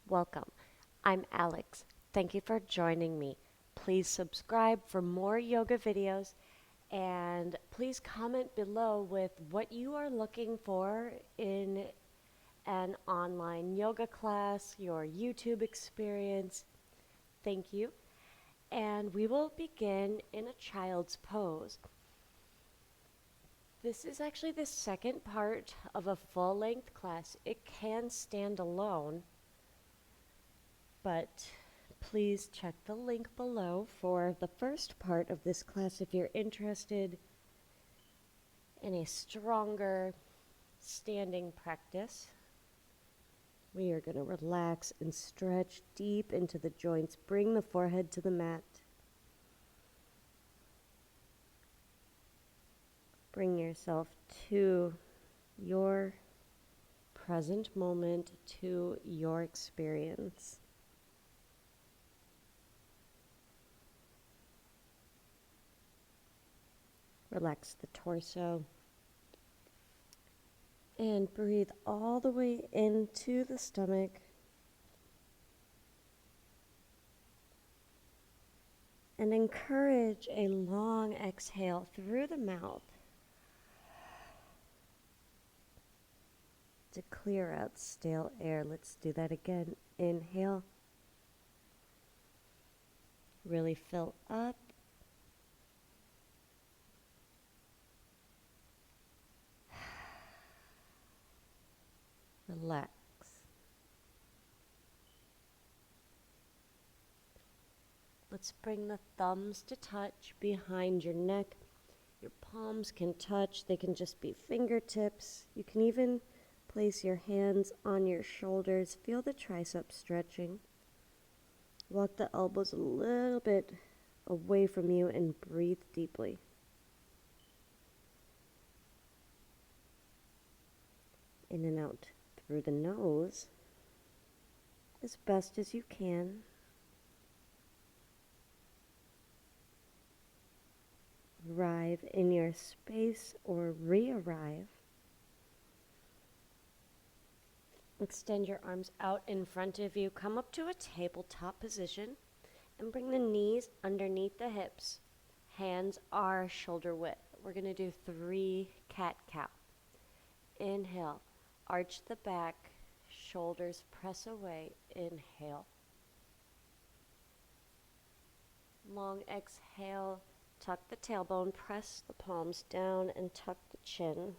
Welcome. I'm Alex. Thank you for joining me. Please subscribe for more yoga videos and please comment below with what you are looking for in an online yoga class, your YouTube experience. Thank you. And we will begin in a child's pose. This is actually the second part of a full-length class. It can stand alone, but please check the link below for the first part of this class if you're interested in a stronger standing practice. We are going to relax and stretch deep into the joints. Bring the forehead to the mat. Bring yourself to your present moment, to your experience. Relax the torso. And breathe all the way into the stomach. And encourage a long exhale through the mouth to clear out stale air. Let's do that again. Inhale. Really fill up. Relax. Let's bring the thumbs to touch behind your neck. Your palms can touch. They can just be fingertips. You can even place your hands on your shoulders. Feel the triceps stretching. Walk the elbows a little bit away from you and breathe deeply. In and out through the nose as best as you can. Arrive in your space or re-arrive. Extend your arms out in front of you. Come up to a tabletop position and bring the knees underneath the hips. Hands are shoulder width. We're going to do 3 cat-cow. Inhale. Arch the back. Shoulders press away. Inhale. Long exhale. Tuck the tailbone. Press the palms down and tuck the chin.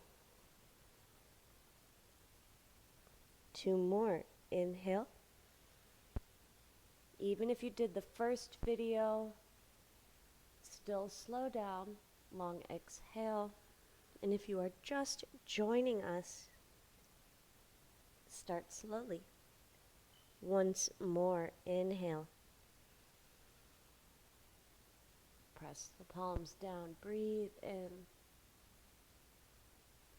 2 more. Inhale. Even if you did the first video, still slow down. Long exhale. And if you are just joining us, start slowly. Once more. Inhale. Press the palms down. Breathe in.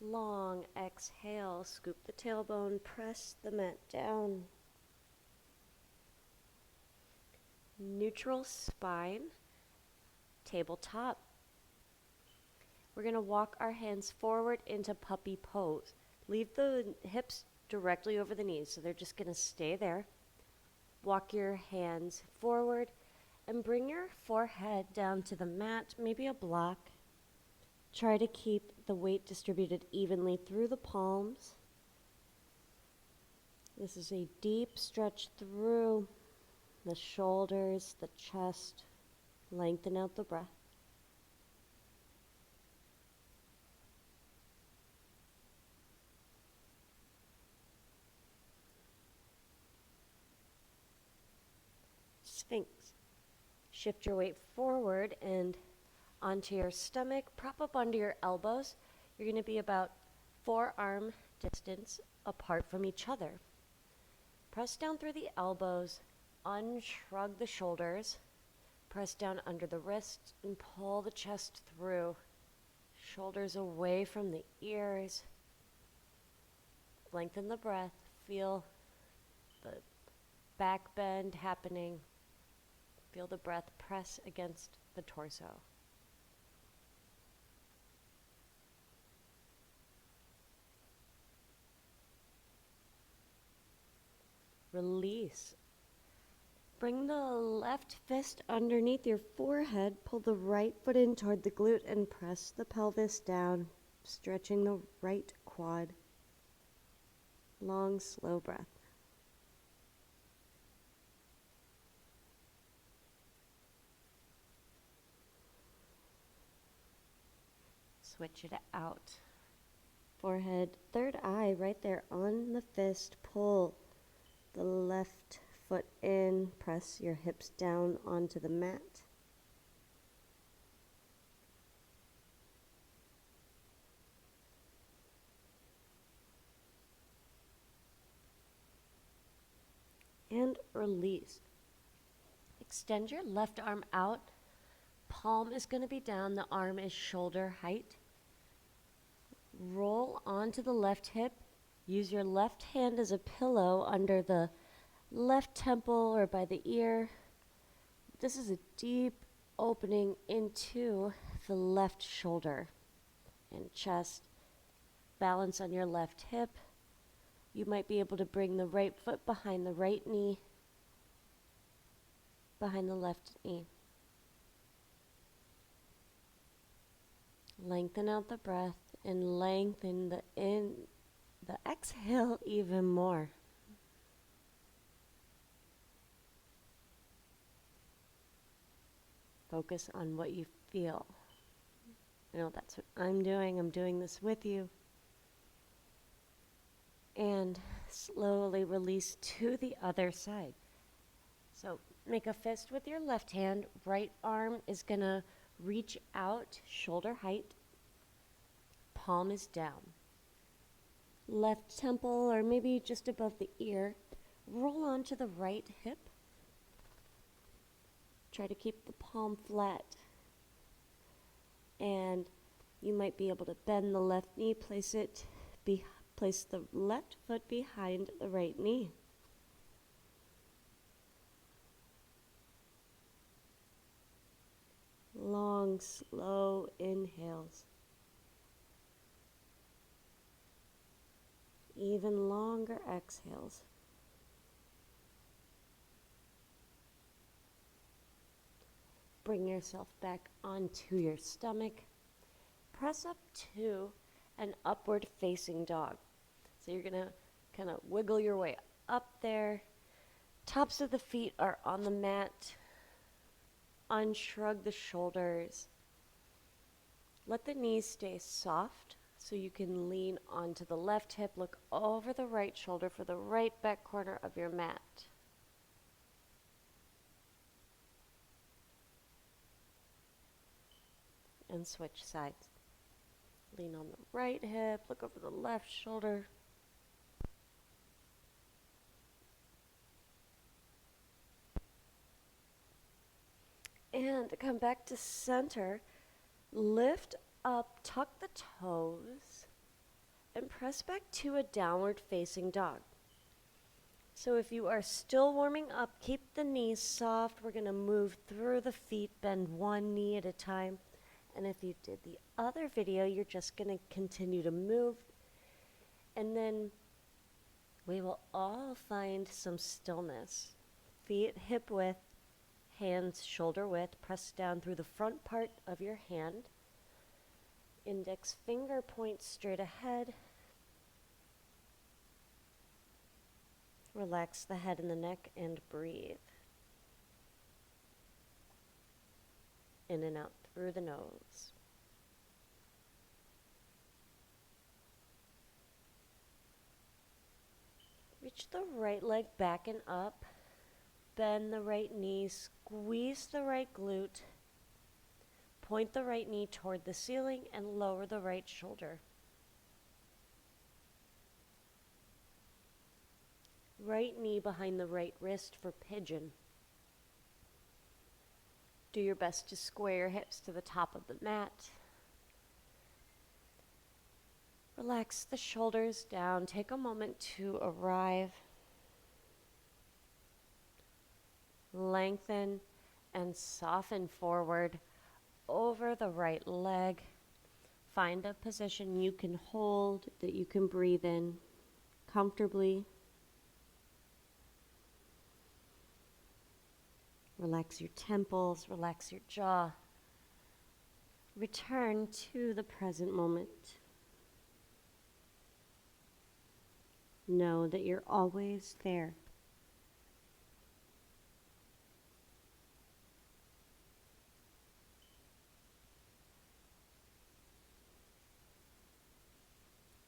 Long exhale. Scoop the tailbone. Press the mat down. Neutral spine. Tabletop. We're going to walk our hands forward into puppy pose. Leave the hips directly over the knees, so they're just going to stay there. Walk your hands forward and bring your forehead down to the mat, maybe a block. Try to keep the weight distributed evenly through the palms. This is a deep stretch through the shoulders, the chest. Lengthen out the breath. Sphinx. Shift your weight forward and onto your stomach. Prop up onto your elbows. You're going to be about forearm distance apart from each other. Press down through the elbows. Unshrug the shoulders. Press down under the wrists and pull the chest through. Shoulders away from the ears. Lengthen the breath. Feel the back bend happening. Feel the breath press against the torso. Release. Bring the left fist underneath your forehead. Pull the right foot in toward the glute and press the pelvis down, stretching the right quad. Long, slow breath. Switch it out. Forehead, third eye right there on the fist. Pull the left foot in. Press your hips down onto the mat. And release. Extend your left arm out. Palm is going to be down. The arm is shoulder height. Roll onto the left hip. Use your left hand as a pillow under the left temple or by the ear. This is a deep opening into the left shoulder and chest. Balance on your left hip. You might be able to bring the right foot behind the right knee, behind the left knee. Lengthen out the breath and lengthen the exhale even more. Focus on what you feel. You know, that's what I'm doing. I'm doing this with you. And slowly release to the other side. So make a fist with your left hand. Right arm is going to reach out, shoulder height. Palm is down. Left temple, or maybe just above the ear. Roll onto the right hip. Try to keep the palm flat. And you might be able to bend the left knee, place the left foot behind the right knee. Long, slow inhales. Even longer exhales. Bring yourself back onto your stomach. Press up to an upward facing dog. So you're going to kind of wiggle your way up there. Tops of the feet are on the mat. Unshrug the shoulders. Let the knees stay soft so you can lean onto the left hip. Look over the right shoulder for the right back corner of your mat. And switch sides. Lean on the right hip, look over the left shoulder. And come back to center. Lift up, tuck the toes, and press back to a downward facing dog. So if you are still warming up, keep the knees soft. We're going to move through the feet, bend one knee at a time. And if you did the other video, you're just going to continue to move. And then we will all find some stillness. Feet hip width, hands shoulder width. Press down through the front part of your hand. Index finger points straight ahead. Relax the head and the neck and breathe. In and out through the nose. Reach the right leg back and up. Bend the right knee. Squeeze the right glute. Point the right knee toward the ceiling and lower the right shoulder. Right knee behind the right wrist for pigeon. Do your best to square your hips to the top of the mat. Relax the shoulders down. Take a moment to arrive. Lengthen and soften forward over the right leg. Find a position you can hold, that you can breathe in comfortably. Relax your temples, relax your jaw. Return to the present moment. Know that you're always there.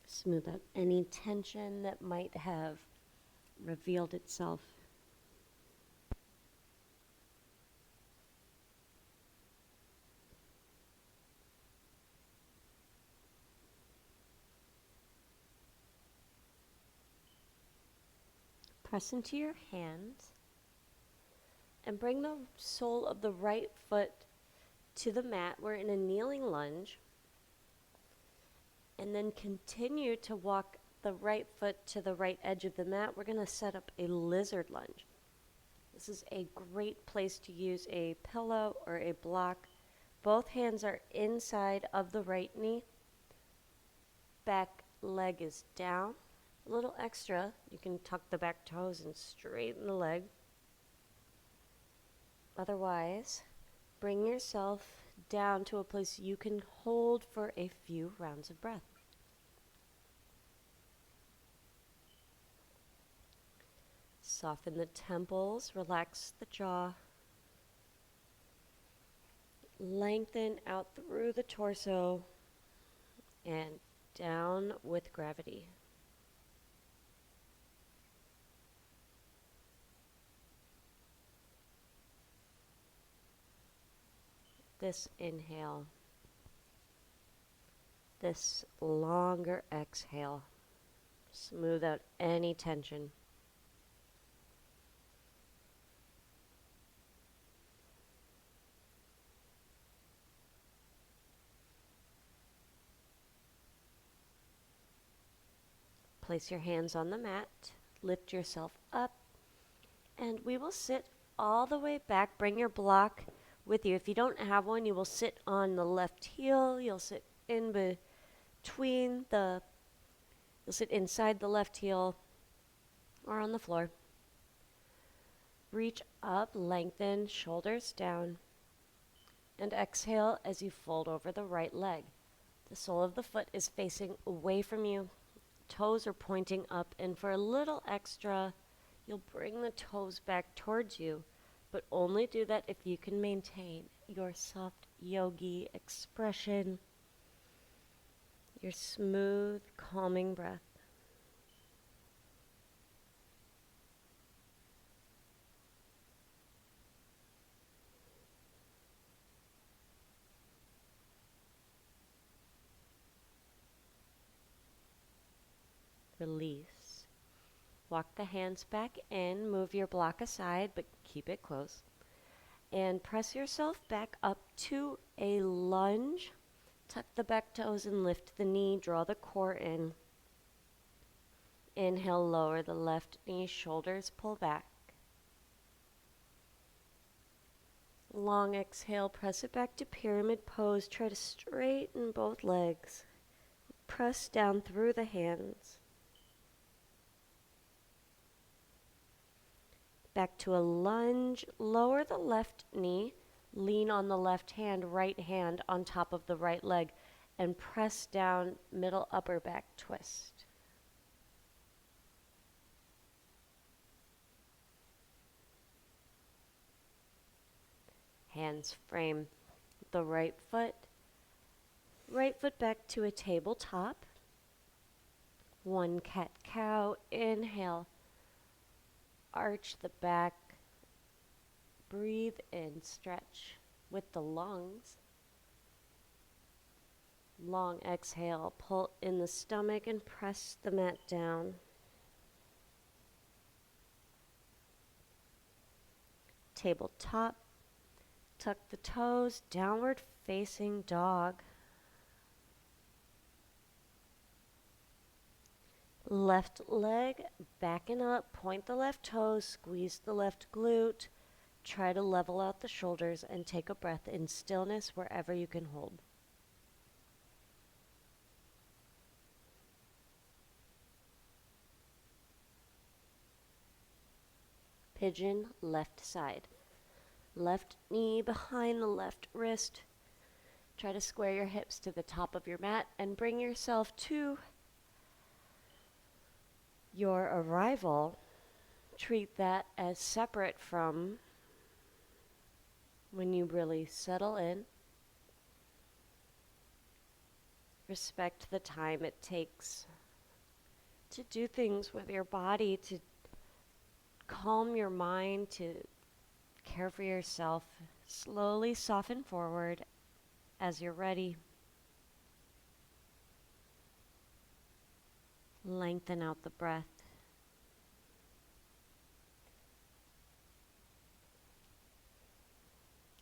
Smooth out any tension that might have revealed itself. Press into your hands and bring the sole of the right foot to the mat. We're in a kneeling lunge. And then continue to walk the right foot to the right edge of the mat. We're going to set up a lizard lunge. This is a great place to use a pillow or a block. Both hands are inside of the right knee. Back leg is down. A little extra, you can tuck the back toes and straighten the leg. Otherwise, bring yourself down to a place you can hold for a few rounds of breath. Soften the temples, relax the jaw. Lengthen out through the torso and down with gravity. This inhale, this longer exhale. Smooth out any tension. Place your hands on the mat, lift yourself up, and we will sit all the way back. Bring your block with you. If you don't have one, you will sit on the left heel. You'll sit in between you'll sit inside the left heel or on the floor. Reach up, lengthen, shoulders down, and exhale as you fold over the right leg. The sole of the foot is facing away from you. Toes are pointing up, and for a little extra, you'll bring the toes back towards you, but only do that if you can maintain your soft yogi expression, your smooth, calming breath. Release. Walk the hands back in, move your block aside, but keep it close. And press yourself back up to a lunge. Tuck the back toes and lift the knee, draw the core in. Inhale, lower the left knee, shoulders pull back. Long exhale, press it back to pyramid pose. Try to straighten both legs. Press down through the hands. Back to a lunge, lower the left knee, lean on the left hand, right hand on top of the right leg, and press down, middle upper back twist. Hands frame the right foot back to a tabletop. One cat-cow, inhale. Arch the back, breathe in, stretch with the lungs. Long exhale, pull in the stomach and press the mat down. Tabletop, tuck the toes, downward facing dog. Left leg, backing up, point the left toes, squeeze the left glute. Try to level out the shoulders and take a breath in stillness wherever you can hold. Pigeon, left side. Left knee behind the left wrist. Try to square your hips to the top of your mat and bring yourself to your arrival. Treat that as separate from when you really settle in. Respect the time it takes to do things with your body, to calm your mind, to care for yourself. Slowly soften forward as you're ready. Lengthen out the breath.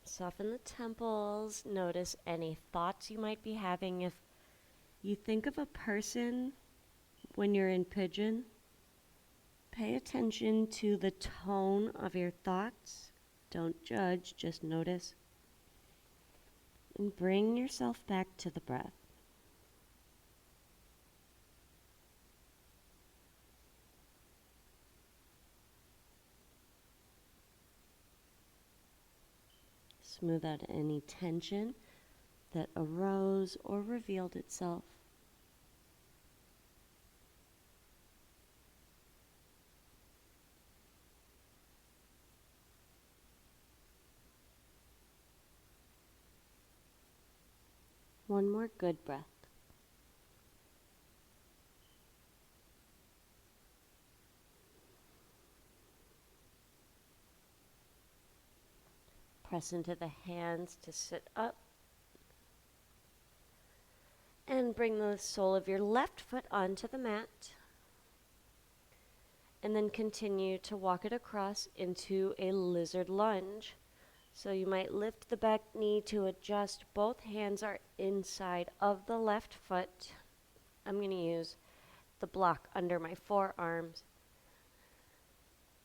Soften the temples. Notice any thoughts you might be having. If you think of a person when you're in pigeon, pay attention to the tone of your thoughts. Don't judge, just notice. And bring yourself back to the breath. Smooth out any tension that arose or revealed itself. One more good breath. Press into the hands to sit up. And bring the sole of your left foot onto the mat. And then continue to walk it across into a lizard lunge. So you might lift the back knee to adjust. Both hands are inside of the left foot. I'm going to use the block under my forearms.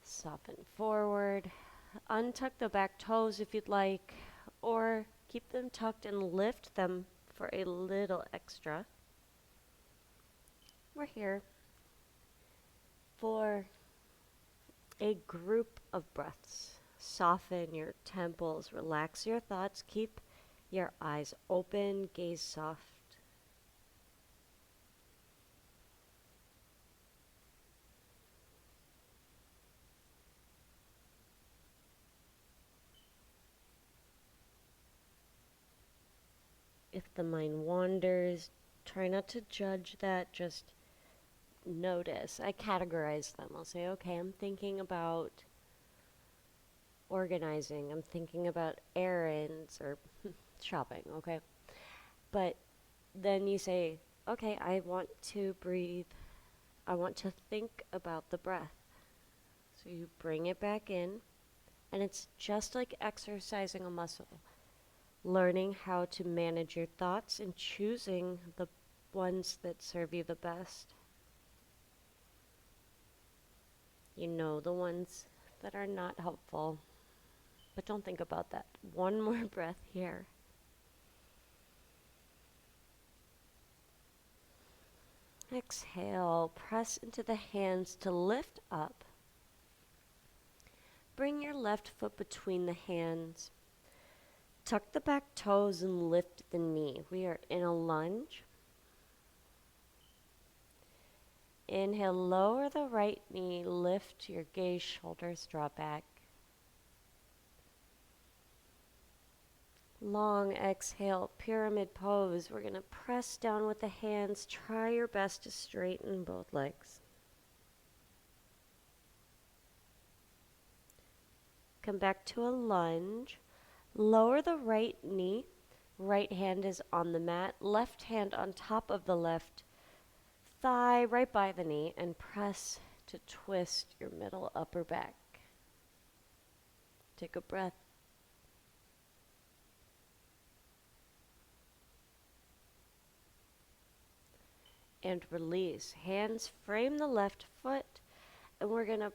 Soften forward. Untuck the back toes if you'd like, or keep them tucked and lift them for a little extra. We're here for a group of breaths. Soften your temples, relax your thoughts, keep your eyes open, gaze soft. If the mind wanders, try not to judge that, just notice. I categorize them. I'll say, okay, I'm thinking about organizing. I'm thinking about errands or shopping, okay? But then you say, okay, I want to breathe. I want to think about the breath. So you bring it back in, and it's just like exercising a muscle. Learning how to manage your thoughts and choosing the ones that serve you the best. You know the ones that are not helpful, but don't think about that. One more breath here. Exhale, press into the hands to lift up. Bring your left foot between the hands. Tuck the back toes and lift the knee. We are in a lunge. Inhale, lower the right knee, lift your gaze, shoulders drop back. Long exhale, pyramid pose. We're going to press down with the hands. Try your best to straighten both legs. Come back to a lunge. Lower the right knee. Right hand is on the mat. Left hand on top of the left thigh, right by the knee, and press to twist your middle upper back. Take a breath. And release. Hands frame the left foot, and we're going to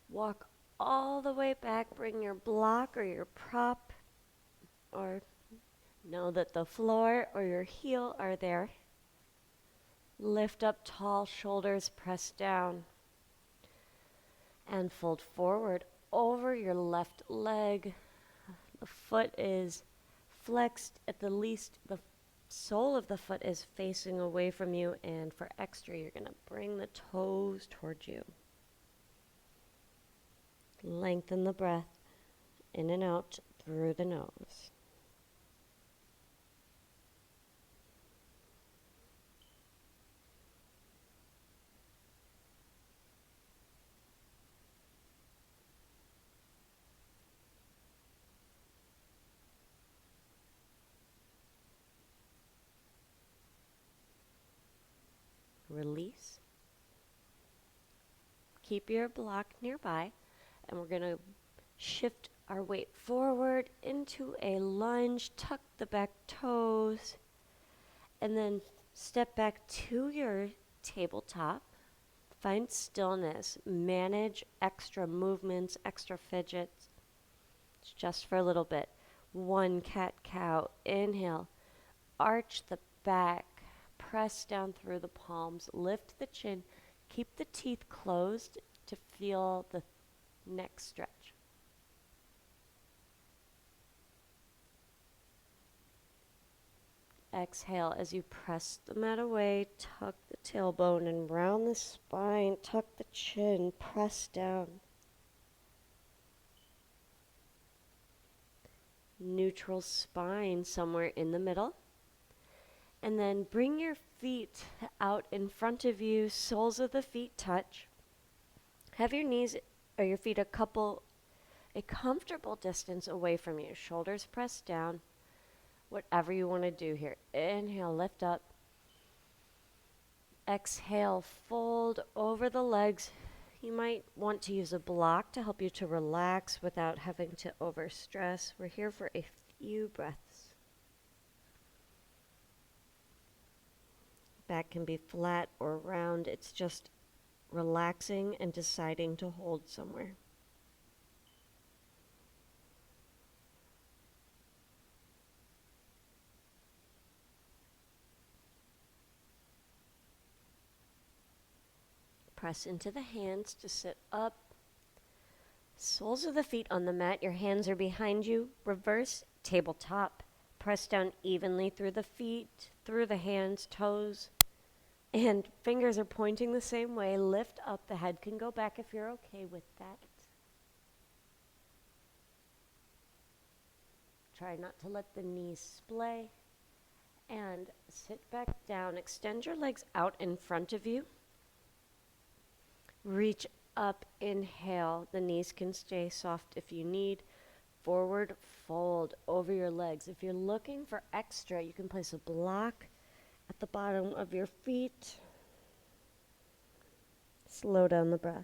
walk all the way back. Bring your block or your prop, or know that the floor or your heel are there. Lift up tall, shoulders press down. And fold forward over your left leg. The foot is flexed at the least. The sole of the foot is facing away from you, and for extra, you're going to bring the toes towards you. Lengthen the breath in and out through the nose. Release. Keep your block nearby, and we're going to shift our weight forward into a lunge. Tuck the back toes, and then step back to your tabletop. Find stillness. Manage extra movements, extra fidgets. It's just for a little bit. 1 cat-cow. Inhale. Arch the back. Press down through the palms. Lift the chin. Keep the teeth closed to feel the neck stretch. Exhale as you press the mat away. Tuck the tailbone and round the spine. Tuck the chin. Press down. Neutral spine somewhere in the middle. And then bring your feet out in front of you. Soles of the feet touch. Have your knees or your feet a comfortable distance away from you. Shoulders pressed down. Whatever you want to do here. Inhale, lift up. Exhale, fold over the legs. You might want to use a block to help you to relax without having to overstress. We're here for a few breaths. Back can be flat or round. It's just relaxing and deciding to hold somewhere. Press into the hands to sit up. Soles of the feet on the mat. Your hands are behind you. Reverse tabletop. Press down evenly through the feet, through the hands, toes. And fingers are pointing the same way. Lift up. The head can go back if you're okay with that. Try not to let the knees splay. And sit back down. Extend your legs out in front of you. Reach up, inhale. The knees can stay soft if you need. Forward fold over your legs. If you're looking for extra, you can place a block at the bottom of your feet. Slow down the breath.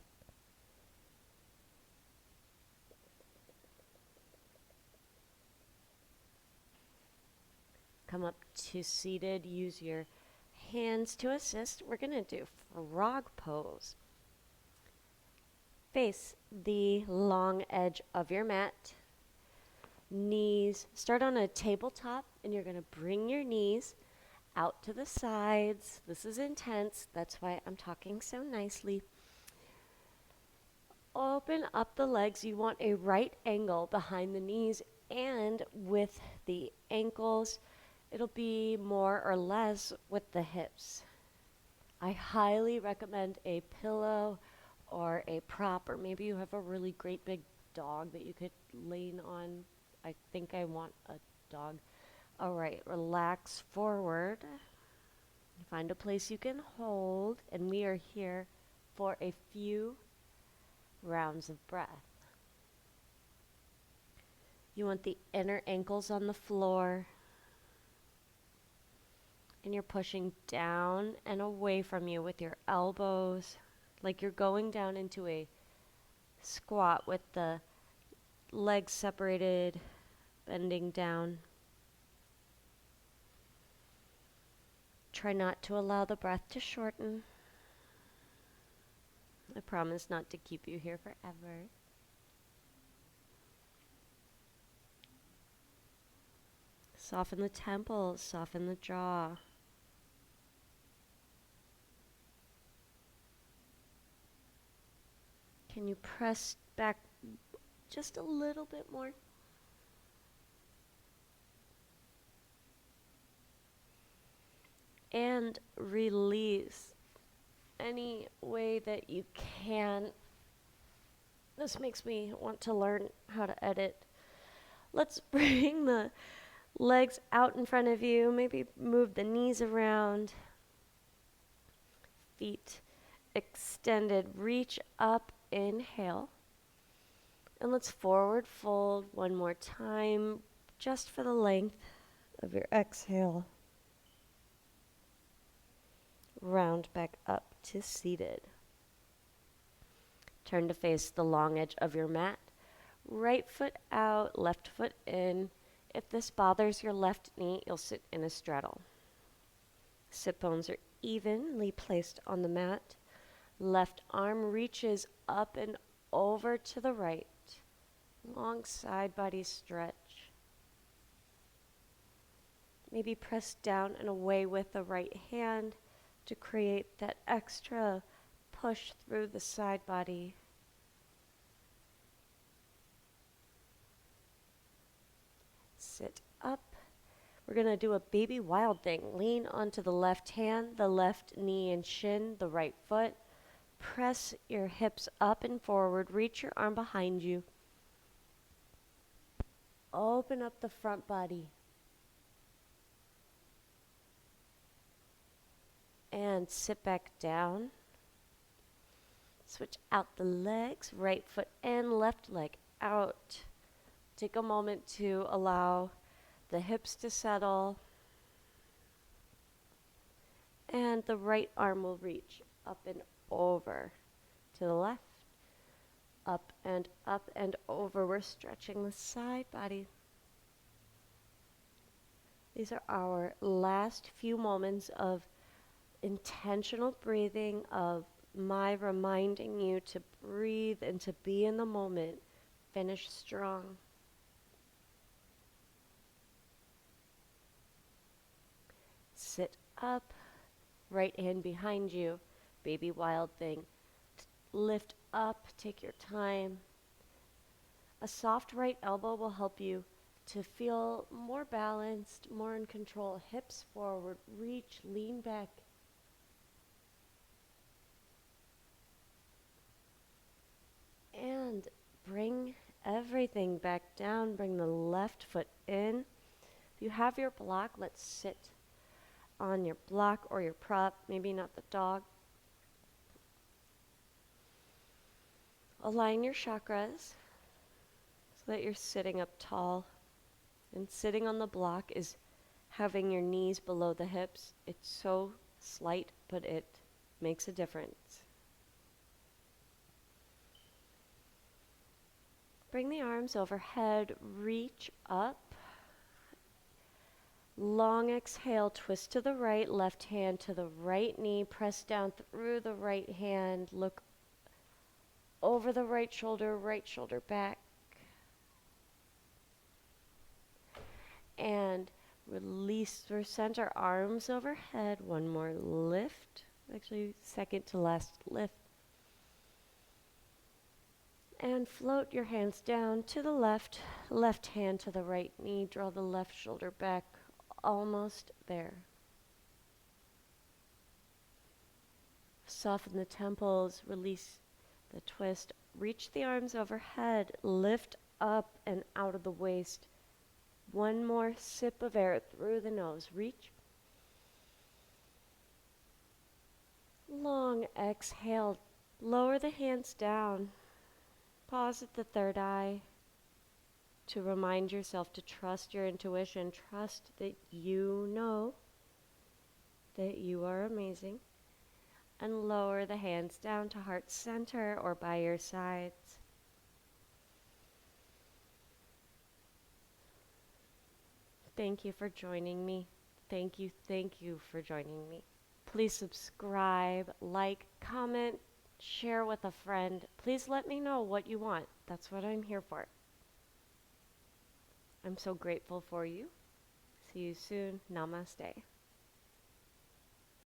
Come up to seated. Use your hands to assist. We're going to do frog pose. Face the long edge of your mat. Knees, start on a tabletop, and you're going to bring your knees out to the sides. This is intense. That's why I'm talking so nicely. Open up the legs. You want a right angle behind the knees and with the ankles. It'll be more or less with the hips. I highly recommend a pillow or a prop, or maybe you have a really great big dog that you could lean on. I think I want a dog. All right, relax forward. Find a place you can hold, and we are here for a few rounds of breath. You want the inner ankles on the floor, and you're pushing down and away from you with your elbows, like you're going down into a squat with the legs separated, bending down. Try not to allow the breath to shorten. I promise not to keep you here forever. Soften the temples, soften the jaw. Can you press back just a little bit more? and release any way that you can. This makes me want to learn how to edit. Let's bring the legs out in front of you. Maybe move the knees around. Feet extended. Reach up. Inhale. And let's forward fold one more time, just for the length of your exhale. Round back up to seated. Turn to face the long edge of your mat. Right foot out, left foot in. If this bothers your left knee, you'll sit in a straddle. Sit bones are evenly placed on the mat. Left arm reaches up and over to the right. Long side body stretch. Maybe press down and away with the right hand to create that extra push through the side body. Sit up. We're going to do a baby wild thing. Lean onto the left hand, the left knee and shin, the right foot. Press your hips up and forward. Reach your arm behind you. Open up the front body. And sit back down. Switch out the legs, right foot in, left leg out. Take a moment to allow the hips to settle. And the right arm will reach up and over to the left. Up and over. We're stretching the side body. These are our last few moments of intentional breathing, of my reminding you to breathe and to be in the moment. Finish strong. Sit up, right hand behind you, baby wild thing. Lift up, take your time. A soft right elbow will help you to feel more balanced, more in control. Hips forward, reach, lean back. And bring everything back down. Bring the left foot in. If you have your block, let's sit on your block or your prop, maybe not the dog. Align your chakras so that you're sitting up tall. And sitting on the block is having your knees below the hips. It's so slight, but it makes a difference. Bring the arms overhead, reach up. Long exhale, twist to the right, left hand to the right knee, press down through the right hand, look over the right shoulder back. And release through center, arms overhead. One more lift. Actually, second to last lift. And float your hands down to the left, left hand to the right knee. Draw the left shoulder back, almost there. Soften the temples, release the twist. Reach the arms overhead, lift up and out of the waist. One more sip of air through the nose. Reach. Long exhale. Lower the hands down. Pause at the third eye to remind yourself to trust your intuition. Trust that you know that you are amazing. And lower the hands down to heart center or by your sides. Thank you for joining me. Thank you for joining me. Please subscribe, like, comment, share with a friend. Please let me know what you want. That's what I'm here for. I'm so grateful for you. See you soon. Namaste.